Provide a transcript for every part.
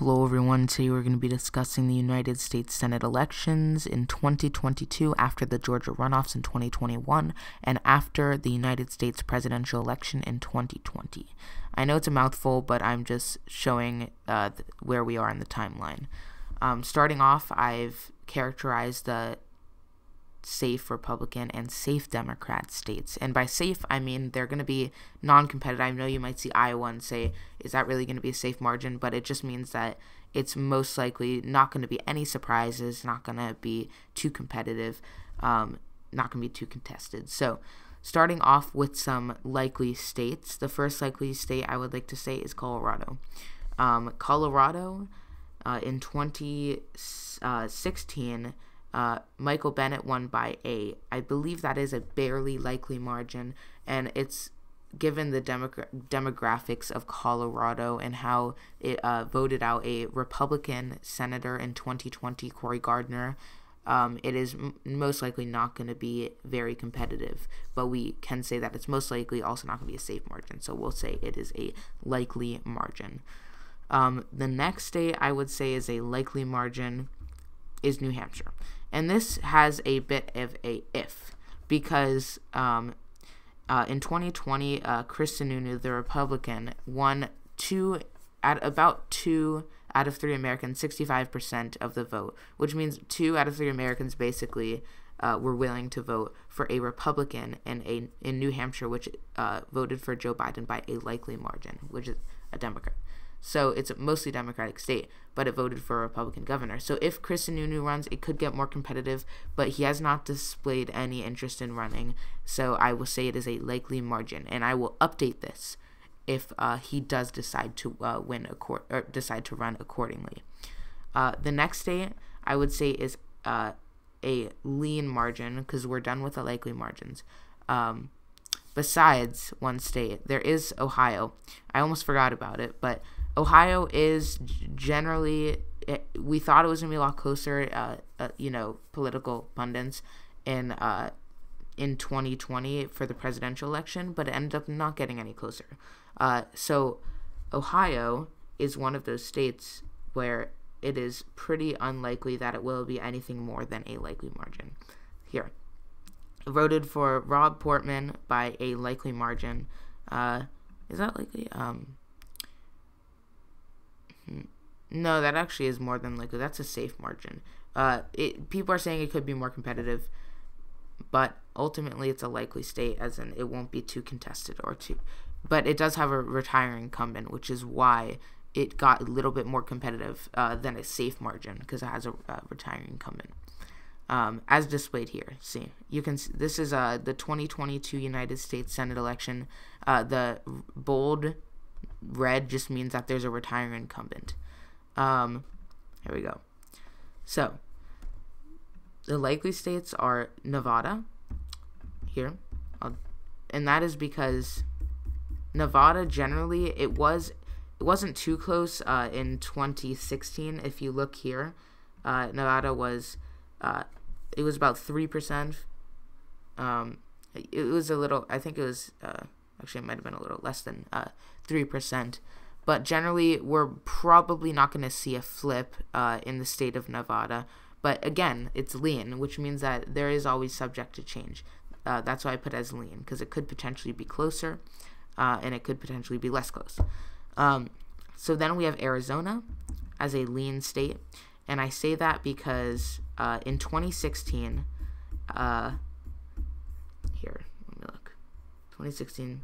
Hello everyone, today we're going to be discussing the United States Senate elections in 2022 after the Georgia runoffs in 2021 and after the United States presidential election in 2020. I know it's a mouthful, but I'm just showing where we are in the timeline. Starting off, I've characterized the safe Republican and safe Democrat states, and by safe I mean they're going to be non-competitive. I know you might see Iowa and say, is that really going to be a safe margin? But it just means that it's most likely not going to be any surprises, not going to be too competitive, not going to be too contested. So starting off with some likely states, the first likely state I would like to say is Colorado. Colorado in 2016, Michael Bennet won by 8. I believe that is a barely likely margin, and it's given the demographics of Colorado and how it voted out a Republican senator in 2020, Cory Gardner. It is most likely not going to be very competitive, but we can say that it's most likely also not going to be a safe margin, so we'll say it is a likely margin. The next state I would say is a likely margin is New Hampshire. And this has a bit of a if, because in 2020, Chris Sununu, the Republican, won about 2 out of 3 Americans, 65% of the vote, which means 2 out of 3 Americans basically were willing to vote for a Republican in New Hampshire, which voted for Joe Biden by a likely margin, which is a Democrat. So it's a mostly Democratic state, but it voted for a Republican governor. So if Chris Sununu runs, it could get more competitive, but he has not displayed any interest in running. So I will say it is a likely margin, and I will update this if he does decide to decide to run accordingly. The next state I would say is a lean margin, because we're done with the likely margins. Besides one state, there is Ohio. I almost forgot about it, but Ohio is generally, we thought it was going to be a lot closer, political pundits in 2020 for the presidential election, but it ended up not getting any closer. So Ohio is one of those states where it is pretty unlikely that it will be anything more than a likely margin. Here, voted for Rob Portman by a likely margin. Is that likely? No, that actually is more than likely. That's a safe margin. People are saying it could be more competitive, but ultimately it's a likely state, as in it won't be too contested but it does have a retiring incumbent, which is why it got a little bit more competitive than a safe margin, because it has a retiring incumbent. As displayed here, see, you can see, this is the 2022 United States Senate election. The bold red just means that there's a retiring incumbent. Here we go. So the likely states are Nevada here, and that is because Nevada generally it wasn't too close in 2016. If you look here, Nevada was it was about 3%. It was a little, I think it was actually it might have been a little less than 3%. But generally, we're probably not going to see a flip in the state of Nevada. But again, it's lean, which means that there is always subject to change. That's why I put as lean, because it could potentially be closer, and it could potentially be less close. So then we have Arizona as a lean state. And I say that because in 2016, here, let me look, 2016.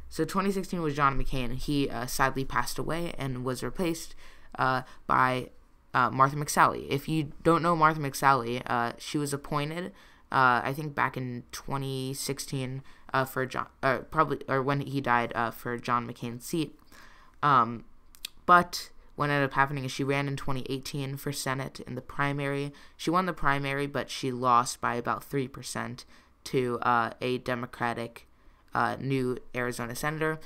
So 2016 was John McCain. He sadly passed away and was replaced by Martha McSally. If you don't know Martha McSally, she was appointed, I think back in 2016 for when he died for John McCain's seat. But what ended up happening is she ran in 2018 for Senate in the primary. She won the primary, but she lost by about 3% to a Democratic new Arizona senator.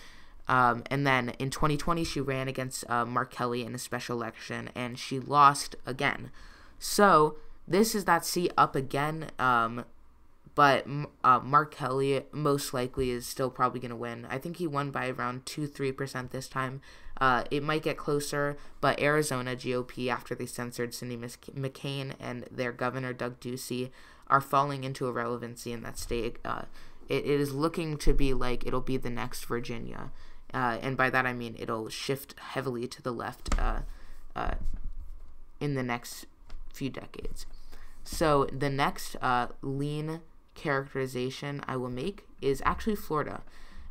And then in 2020, she ran against Mark Kelly in a special election, and she lost again. So this is that seat up again, but Mark Kelly most likely is still probably going to win. I think he won by around 2-3% this time. It might get closer, but Arizona GOP, after they censored Cindy McCain and their governor Doug Ducey, are falling into irrelevancy in that state. It is looking to be like it'll be the next Virginia. And by that I mean it'll shift heavily to the left in the next few decades. So the next lean characterization I will make is actually Florida.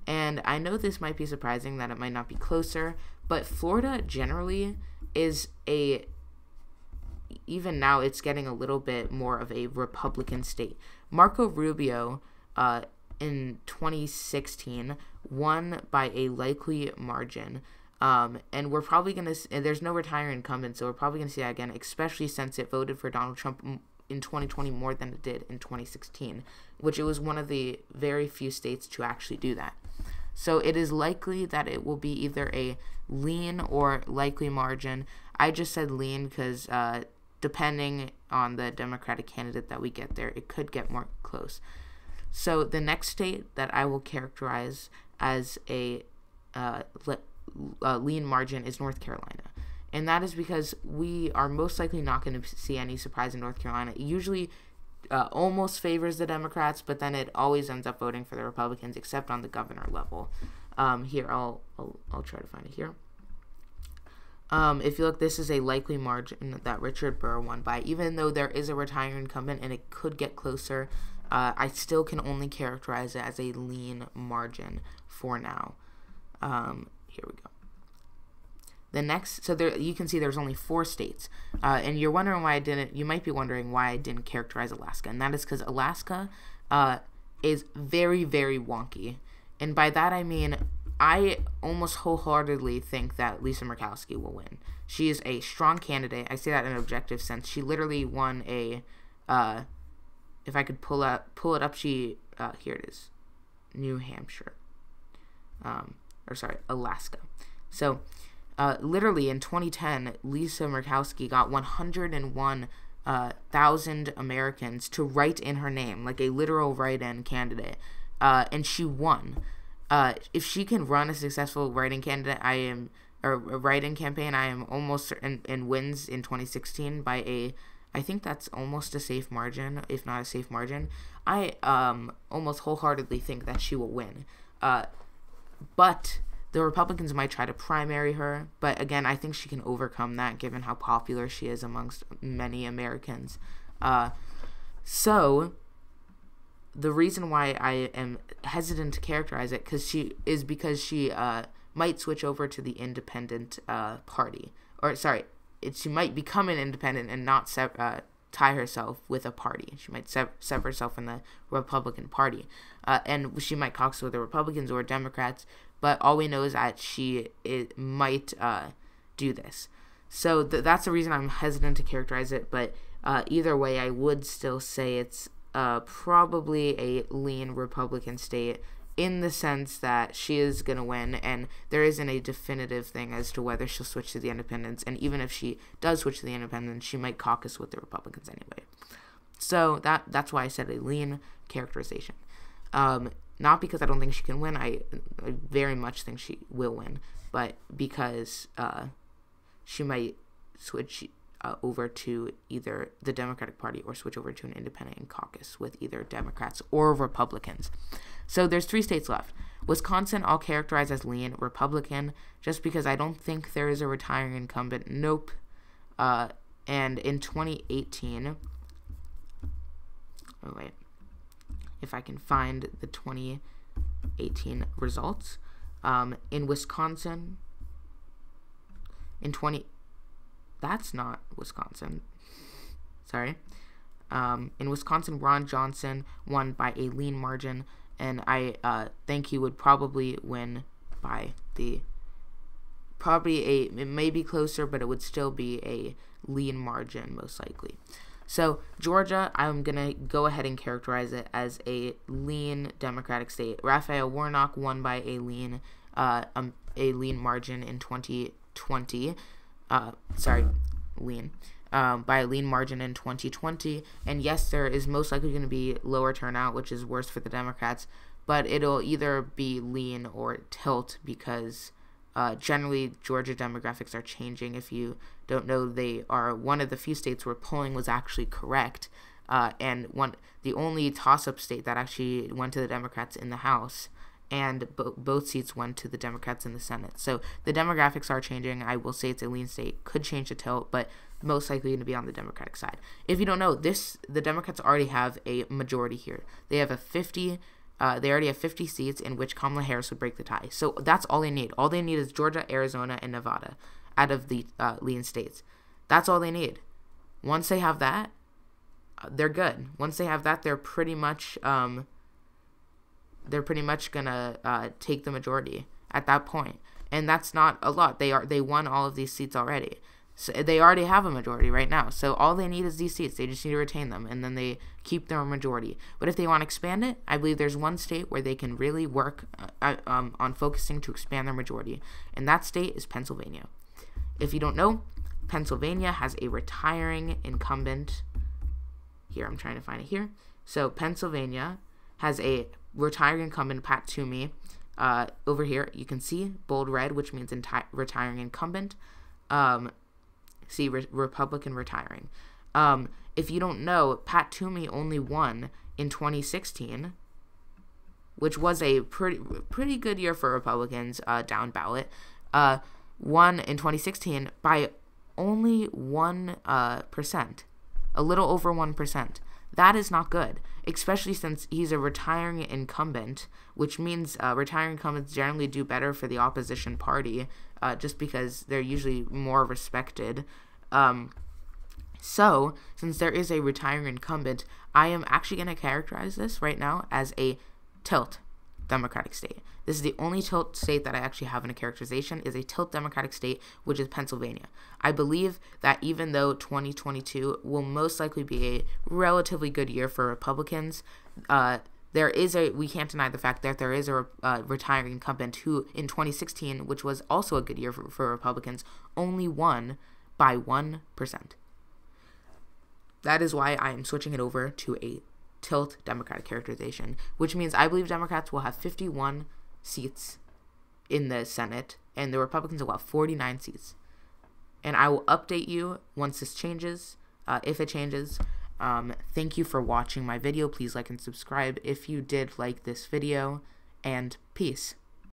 And I know this might be surprising that it might not be closer, but Florida generally is even now it's getting a little bit more of a Republican state. Marco Rubio in 2016 won by a likely margin. And we're probably going to, there's no retiring incumbent, so we're probably going to see that again, especially since it voted for Donald Trump in 2020 more than it did in 2016, which it was one of the very few states to actually do that. So it is likely that it will be either a lean or likely margin. I just said lean because depending on the Democratic candidate that we get there, it could get more close. So the next state that I will characterize as a lean margin is North Carolina. And that is because we are most likely not going to see any surprise in North Carolina. It usually almost favors the Democrats, but then it always ends up voting for the Republicans, except on the governor level. Here, I'll try to find it here. If you look, this is a likely margin that Richard Burr won by. Even though there is a retiring incumbent and it could get closer, I still can only characterize it as a lean margin for now. Here we go. The next, so there you can see there's only 4 states, and you're wondering why I didn't. You might be wondering why I didn't characterize Alaska, and that is because Alaska is very, very wonky, and by that I mean I almost wholeheartedly think that Lisa Murkowski will win. She is a strong candidate. I say that in an objective sense. She literally won a. If I could pull it up, she here it is, New Hampshire, Alaska. So. Literally in 2010, Lisa Murkowski got 101,000 Americans to write in her name, like a literal write-in candidate, and she won. If she can run a successful write-in candidate, a write-in campaign, I am almost certain, and wins in 2016 by I think that's almost a safe margin, if not a safe margin. I almost wholeheartedly think that she will win. But the Republicans might try to primary her, but again, I think she can overcome that given how popular she is amongst many Americans. So the reason why I am hesitant to characterize it because she might switch over to the independent party. She might become an independent and not tie herself with a party. She might sever herself from the Republican Party. And she might caucus with the Republicans or Democrats, but all we know is that she might do this. So that's the reason I'm hesitant to characterize it, but either way, I would still say it's probably a lean Republican state in the sense that she is going to win, and there isn't a definitive thing as to whether she'll switch to the independents, and even if she does switch to the independents, she might caucus with the Republicans anyway. So that's why I said a lean characterization. Not because I don't think she can win. I very much think she will win, but because she might switch over to either the Democratic Party or switch over to an independent and caucus with either Democrats or Republicans. So there's 3 states left. Wisconsin, I'll characterize as lean Republican, just because I don't think there is a retiring incumbent. Nope. And in 2018, if I can find the 2018 results, in Wisconsin, that's not Wisconsin, sorry. In Wisconsin, Ron Johnson won by a lean margin, and I think he would probably win by it may be closer, but it would still be a lean margin, most likely. So Georgia, I'm going to go ahead and characterize it as a lean Democratic state. Raphael Warnock won by a lean margin in 2020. Lean. by a lean margin in 2020. And yes, there is most likely going to be lower turnout, which is worse for the Democrats, but it'll either be lean or tilt because generally Georgia demographics are changing. If you don't know, they are one of the few states where polling was actually correct, and the only toss-up state that actually went to the Democrats in the House, and both seats went to the Democrats in the Senate. So the demographics are changing. I will say it's a lean state, could change to tilt, but most likely going to be on the Democratic side. If you don't know, the Democrats already have a majority here. They already have 50 seats in which Kamala Harris would break the tie. So that's all they need. All they need is Georgia, Arizona, and Nevada out of the lean states. That's all they need. Once they have that, they're good. Once they have that, they're pretty much gonna take the majority at that point. And that's not a lot. They won all of these seats already. So they already have a majority right now. So all they need is these seats. They just need to retain them, and then they keep their majority. But if they want to expand it, I believe there's one state where they can really work on focusing to expand their majority, and that state is Pennsylvania. If you don't know, Pennsylvania has a retiring incumbent. Here, I'm trying to find it here. So Pennsylvania has a retiring incumbent, Pat Toomey. Over here, you can see bold red, which means retiring incumbent. See, Republican retiring. If you don't know, Pat Toomey only won in 2016, which was a pretty good year for Republicans down ballot. Won in 2016 by only 1%, a little over 1%. That is not good, especially since he's a retiring incumbent, which means retiring incumbents generally do better for the opposition party, just because they're usually more respected. So, since there is a retiring incumbent, I am actually going to characterize this right now as a tilt Democratic state. This is the only tilt state that I actually have in a characterization, is a tilt Democratic state, which is Pennsylvania. I believe that even though 2022 will most likely be a relatively good year for Republicans, we can't deny the fact that there is a retiring incumbent who in 2016, which was also a good year for Republicans, only won by 1%. That is why I am switching it over to a tilt Democratic characterization, which means I believe Democrats will have 51 seats in the Senate, and the Republicans will have 49 seats. And I will update you once this changes, if it changes. Thank you for watching my video. Please like and subscribe if you did like this video, and peace.